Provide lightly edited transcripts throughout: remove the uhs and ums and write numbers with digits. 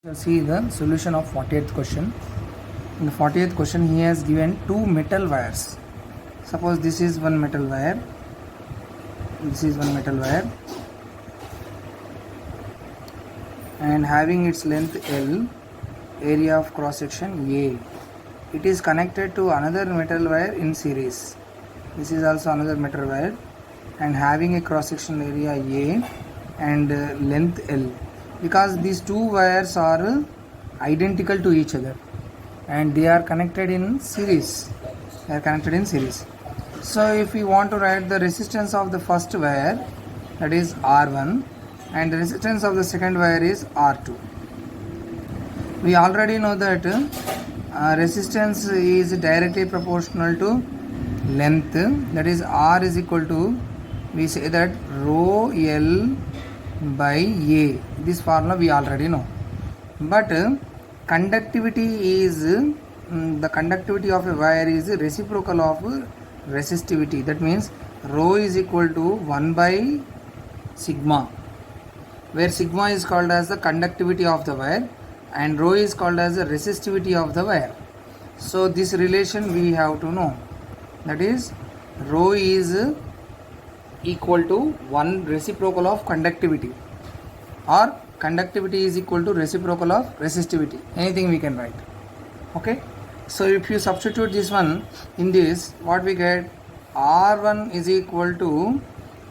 See the solution of 40th question. In the 40th question, he has given two metal wires. Suppose this is one metal wire, this is one metal wire, and having its length L, area of cross section A. It is connected to another metal wire in series. This is also another metal wire and having a cross section area A and length L. Because these two wires are identical to each other and they are connected in series. So if we want to write the resistance of the first wire, that is R1, and the resistance of the second wire is R2. We already know that resistance is directly proportional to length, that is R is equal to, we say that rho L by A. This formula we already know. But conductivity is, the conductivity of a wire is reciprocal of resistivity. That means rho is equal to 1 by sigma, where sigma is called as the conductivity of the wire and rho is called as the resistivity of the wire. So this relation we have to know, that is rho is equal to 1 reciprocal of conductivity, or conductivity is equal to reciprocal of resistivity. Anything we can write. Okay, so if you substitute this one in this, what we get, R1 is equal to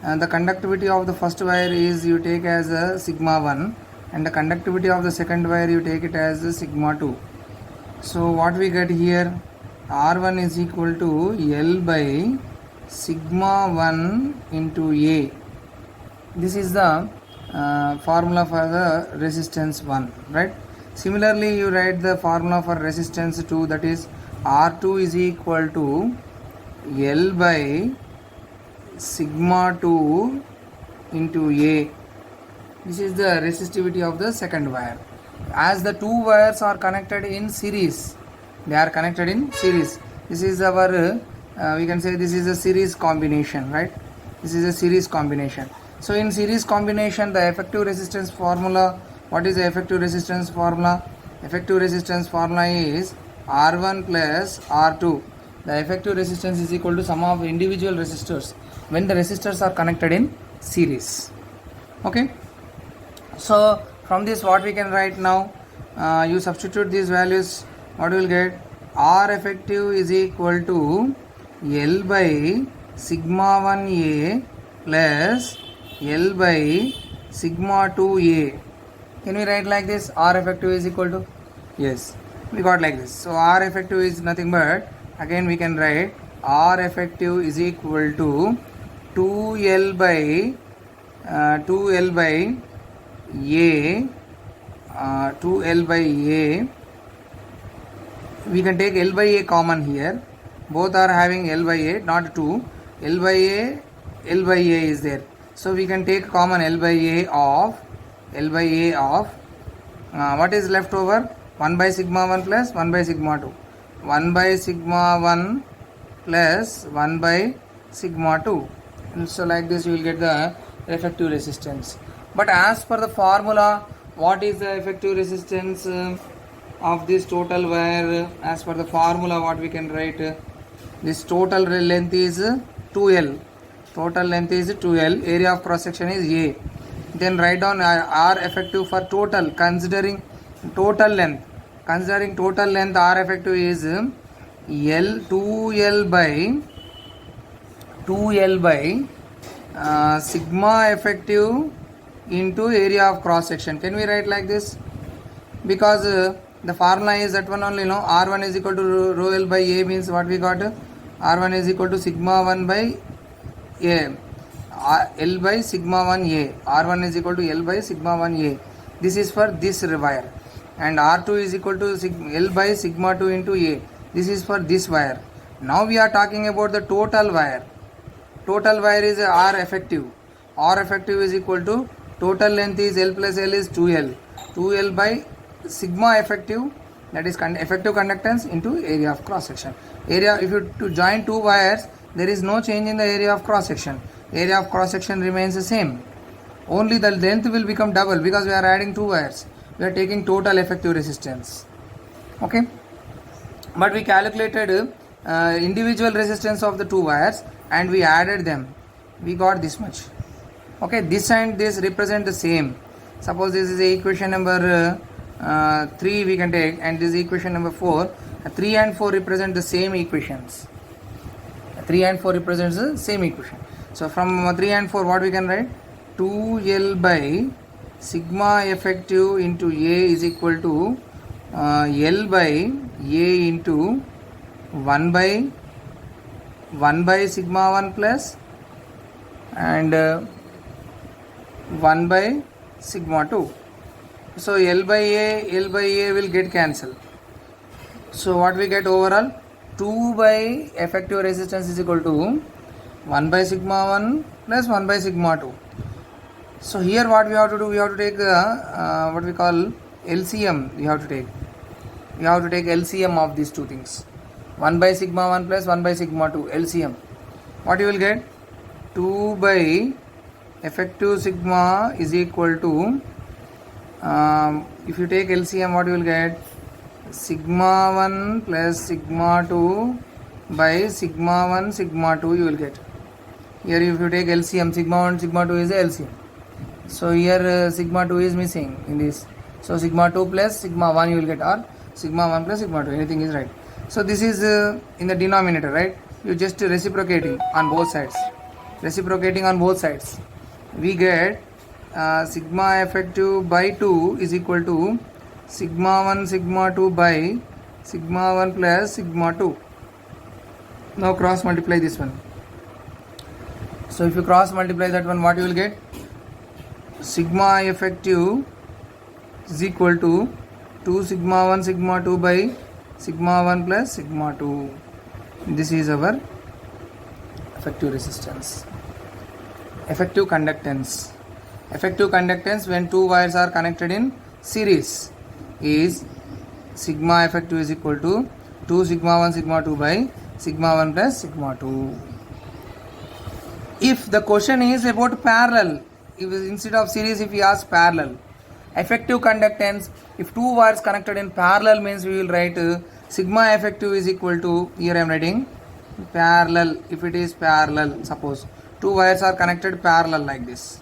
the conductivity of the first wire is you take as a sigma 1 and the conductivity of the second wire you take it as a sigma 2. So what we get here, R1 is equal to L by sigma 1 into A. This is the formula for the resistance 1, right? Similarly, you write the formula for resistance 2, that is R2 is equal to L by sigma 2 into A. This is the resistivity of the second wire. As the two wires are connected in series, they are connected in series. This is our we can say this is a series combination, right? This is a series combination. So in series combination, the effective resistance formula, what is the effective resistance formula? Effective resistance formula is R1 plus R2. The effective resistance is equal to sum of individual resistors when the resistors are connected in series. Okay, so from this what we can write now, you substitute these values, what we will get, R effective is equal to L by sigma 1A plus L by sigma 2A. Can we write like this? R effective is equal to, yes, we got like this. So R effective is nothing but, again we can write R effective is equal to 2L by A, 2L by A. We can take L by A common here. Both are having L by A, not 2. L by A is there. So we can take common L by A of what is left over? 1 by sigma 1 plus 1 by sigma 2. 1 by sigma 1 plus 1 by sigma 2. And so like this you will get the effective resistance. But as per the formula, what is the effective resistance of this total wire? As per the formula, what we can write, this total length is 2L. Total length is 2L. Area of cross section is A. Then write down R effective for total. Considering total length, R effective is L 2L by sigma effective into area of cross section. Can we write like this? Because the formula is that one only, no? R1 is equal to rho L by A means what we got? R1 is equal to sigma 1 by A, L by sigma 1 A. R1 is equal to L by sigma 1 A. This is for this wire. And R2 is equal to L by sigma 2 into A. This is for this wire. Now we are talking about the total wire. Total wire is R effective. R effective is equal to total length is L plus L is 2L. 2L by sigma effective, that is effective conductance, into area of cross section. Area, if you to join two wires, there is no change in the area of cross section. Area of cross section remains the same. only the length will become double because we are adding two wires. we are taking total effective resistance. Okay, but we calculated individual resistance of the two wires and we added them, we got this much. Okay, this and this represent the same. Suppose this is equation number 3 we can take, and this is equation number 4. 3 and 4 represent the same equations. 3 and 4 represents the same equation. So from 3 and 4 what we can write? 2L by sigma effective into A is equal to L by A into 1 by sigma 1 plus and 1 by sigma 2. So L by A will get cancelled. So what we get overall? 2 by effective resistance is equal to 1 by sigma 1 plus 1 by sigma 2. So here what we have to do? We have to take what we call LCM. We have to take LCM of these two things. 1 by sigma 1 plus 1 by sigma 2 LCM. What you will get? 2 by effective sigma is equal to if you take LCM, what you will get? Sigma 1 plus sigma 2 by sigma 1 sigma 2 you will get. Here if you take LCM, sigma 1 sigma 2 is the LCM. So here sigma 2 is missing in this. So sigma 2 plus sigma 1 you will get, or sigma 1 plus sigma 2, anything is right. So this is in the denominator, right? You just reciprocating on both sides. We get sigma effective by 2 is equal to sigma 1 sigma 2 by sigma 1 plus sigma 2. Now cross multiply this one. So if you cross multiply that one, what you will get? Sigma effective is equal to 2 sigma 1 sigma 2 by sigma 1 plus sigma 2. This is our effective resistance. Effective conductance. Effective conductance when two wires are connected in series is sigma effective is equal to 2 sigma 1 sigma 2 by sigma 1 plus sigma 2. If the question is about parallel, instead of series, if we ask parallel, effective conductance, if two wires connected in parallel means we will write sigma effective is equal to, here I am writing parallel. If it is parallel, suppose two wires are connected parallel like this.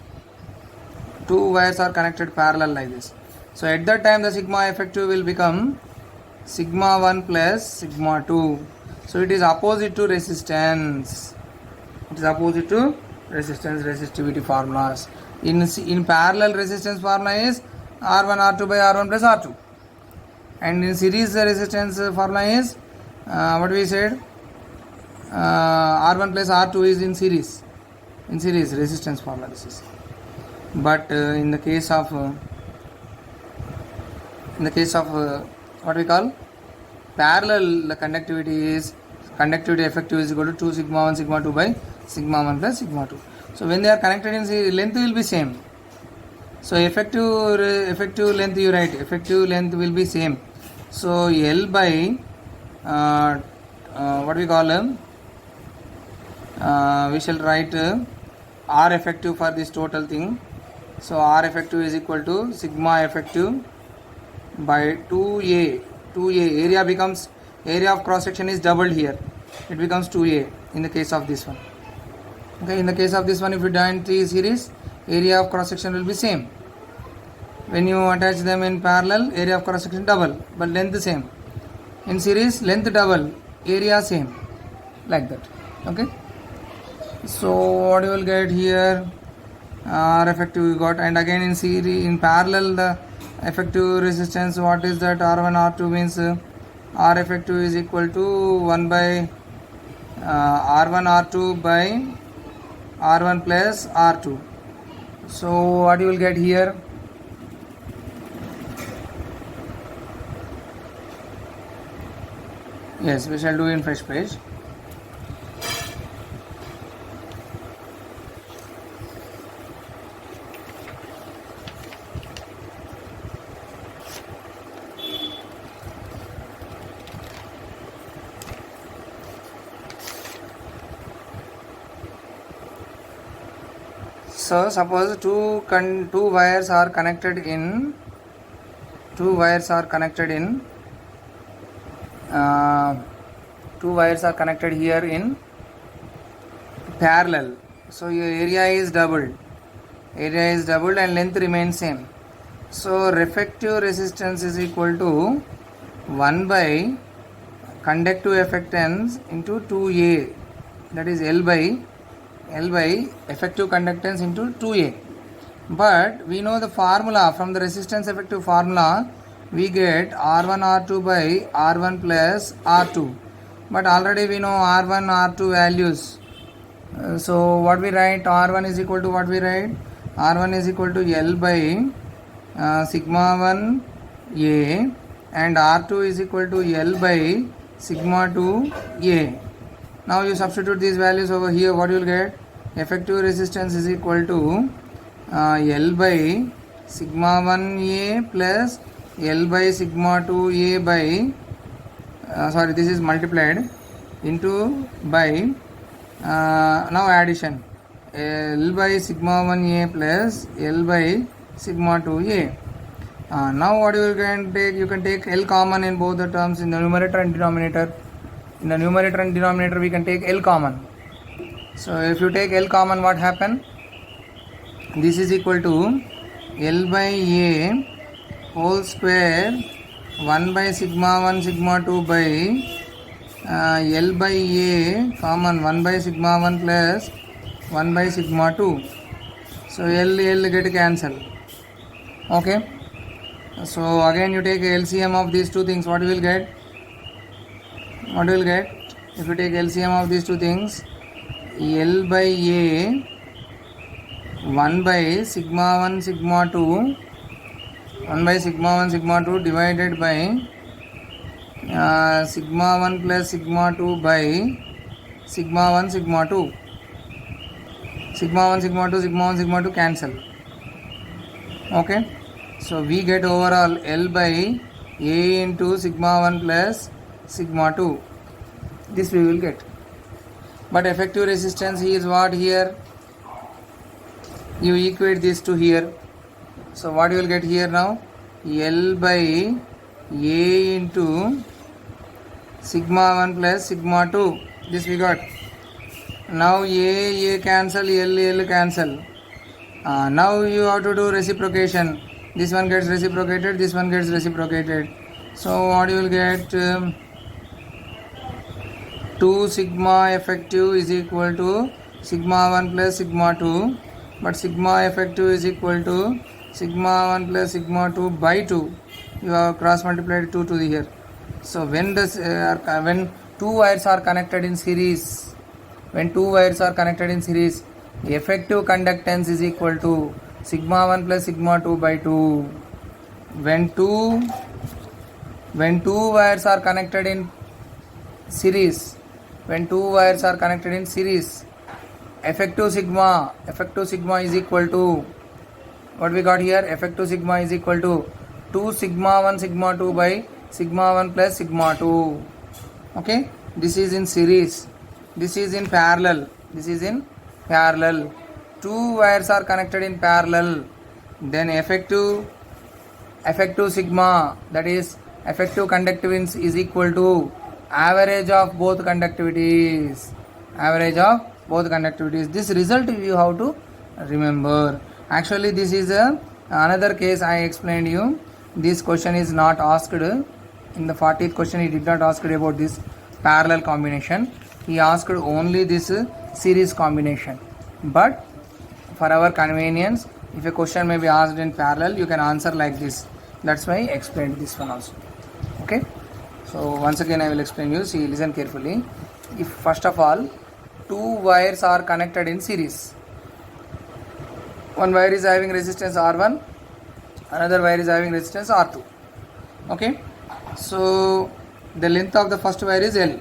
So at that time the sigma effective will become sigma 1 plus sigma 2. So it is opposite to resistance. Resistivity formulas. In parallel resistance formula is R1 R2 by R1 plus R2. And in series the resistance formula is what we said, R1 plus R2 is in series resistance formula this is. But in the case of what we call parallel, the conductivity effective is equal to 2 sigma 1 sigma 2 by sigma 1 plus sigma 2. So when they are connected in series, length will be same. So effective length you write, effective length will be same. So L by what we call we shall write R effective for this total thing. So R effective is equal to sigma effective by 2A. Area of cross section is doubled here. It becomes 2A in the case of this one. Okay, in the case of this one, if you join three series, area of cross section will be same. When you attach them in parallel, area of cross section double, but length same. In series, length double, area same, like that. Okay. So what you will get here, R effective you got, and again in series, in parallel the effective resistance, what is that? R1 R2 means R effective is equal to 1 by R1 R2 by R1 plus R2. So what you will get here? Yes, we shall do in fresh page. So suppose two wires are connected in two wires are connected in here in parallel. So your area is doubled and length remains same. So reflective resistance is equal to 1 by conductive effectance into 2A, that is L by effective conductance into 2A. But we know the formula from the resistance effective formula, we get R1 R2 by R1 plus R2. But already we know R1 R2 values. So what we write, R1 is equal to what we write? R1 is equal to L by sigma 1 A, and R2 is equal to L by sigma 2 A. Now you substitute these values over here, what you will get? Effective resistance is equal to L by sigma 1 A plus L by sigma 2 A by this is multiplied into by now addition, L by sigma 1 A plus L by sigma 2 A. Now what you can take? You can take L common in both the terms, in the numerator and denominator. In the numerator and denominator we can take L common. So if you take L common, what happen? This is equal to L by A whole square 1 by sigma 1 sigma 2 by L by A common 1 by sigma 1 plus 1 by sigma 2. So L get cancel. Okay. So again you take LCM of these two things, what you will get? What you will get? If you take LCM of these two things, L by A 1 by sigma 1 sigma 2 1 by sigma 1 sigma 2 divided by sigma 1 plus sigma 2 by sigma 1 sigma 2. Sigma 1 sigma 2 sigma 1 sigma 2 cancel. Okay. So we get overall L by A into sigma 1 plus sigma 2. This we will get. But effective resistance is what here? You equate this to here. So what you will get here now? L by A into sigma 1 plus sigma 2. This we got. Now A cancel, L cancel. Now you have to do reciprocation. This one gets reciprocated, this one gets reciprocated. So what you will get? 2 sigma effective is equal to sigma 1 plus sigma 2. But sigma effective is equal to sigma 1 plus sigma 2 by 2. You have cross multiplied 2 to the here. So when two wires are connected in series, the effective conductance is equal to sigma 1 plus sigma 2 by 2. When two wires are connected in series, effective sigma is equal to what we got here? Effective sigma is equal to 2 sigma 1 sigma 2 by sigma 1 plus sigma 2. Okay, this is in series, this is in parallel. Two wires are connected in parallel, then effective sigma, that is effective conductance, is equal to average of both conductivities. This result you have to remember. Actually this is another case I explained you. This question is not asked. In the 40th question he did not ask about this parallel combination. He asked only this series combination. But for our convenience, if a question may be asked in parallel, you can answer like this. That's why I explained this one also. Okay. So once again I will explain you. See, listen carefully. If first of all, two wires are connected in series. One wire is having resistance R1, another wire is having resistance R2. Okay. So the length of the first wire is L.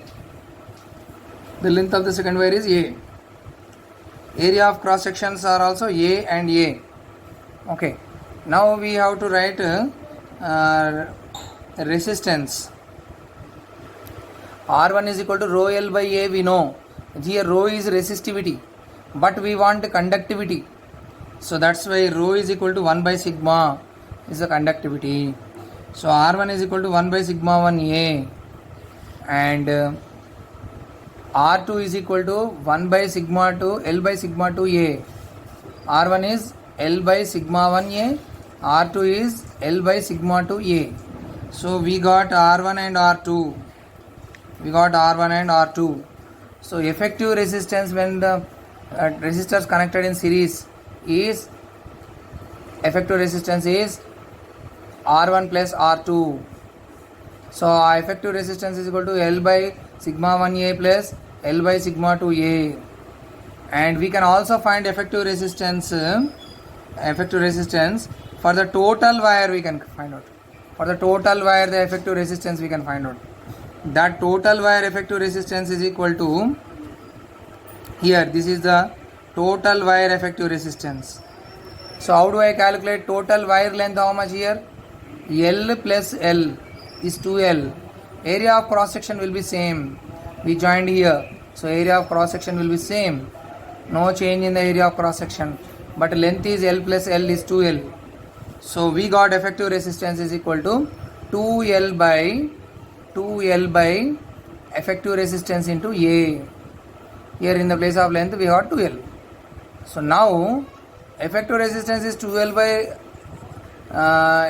The length of the second wire is A. Area of cross sections are also A and A. Okay. Now we have to write resistance. R1 is equal to rho L by A, we know. Here rho is resistivity, but we want conductivity. So that's why rho is equal to 1 by sigma is the conductivity. So R1 is equal to 1 by sigma 1A, and R2 is equal to 1 by sigma 2 L by sigma 2A. R1 is L by sigma 1A, R2 is L by sigma 2A. So we got R1 and R2. We got R1 and R2. So effective resistance when the resistors connected in series is, effective resistance is R1 plus R2. So our effective resistance is equal to L by sigma 1A plus L by sigma 2A. And we can also find effective resistance for the total wire. We can find out for the total wire the effective resistance we can find out. That total wire effective resistance is equal to, here this is the total wire effective resistance. So how do I calculate total wire length? How much here? L plus L is 2L. Area of cross section will be same. We joined here, so area of cross section will be same. No change in the area of cross section, but length is L plus L is 2L. So we got effective resistance is equal to 2L by effective resistance into A. Here in the place of length we got 2L. So now effective resistance is 2L by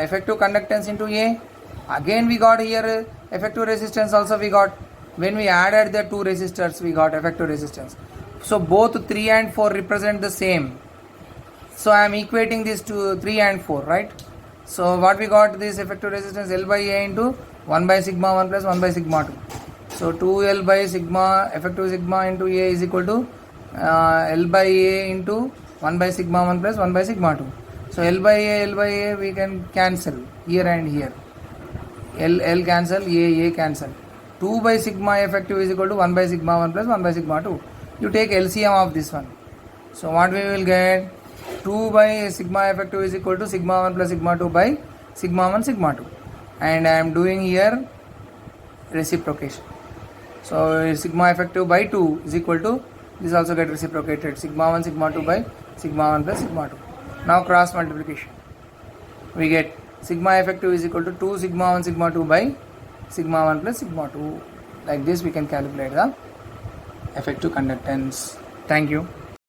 effective conductance into A. Again we got here effective resistance also we got. When we added the two resistors we got effective resistance. So both 3 and 4 represent the same. So I am equating these to 3 and 4, right? So what we got, this effective resistance L by A into 1 by sigma 1 plus 1 by sigma 2. So 2L by sigma, effective sigma into A is equal to L by A into 1 by sigma 1 plus 1 by sigma 2. So L by A we can cancel here and here. L cancel, A cancel. 2 by sigma effective is equal to 1 by sigma 1 plus 1 by sigma 2. You take LCM of this one. So what we will get? 2 by sigma effective is equal to sigma 1 plus sigma 2 by sigma 1 sigma 2. And I am doing here reciprocation. So sigma effective by 2 is equal to, this also get reciprocated, sigma 1 sigma 2 by sigma 1 plus sigma 2. Now cross multiplication. We get sigma effective is equal to 2 sigma 1 sigma 2 by sigma 1 plus sigma 2. Like this we can calculate the effective conductance. Thank you.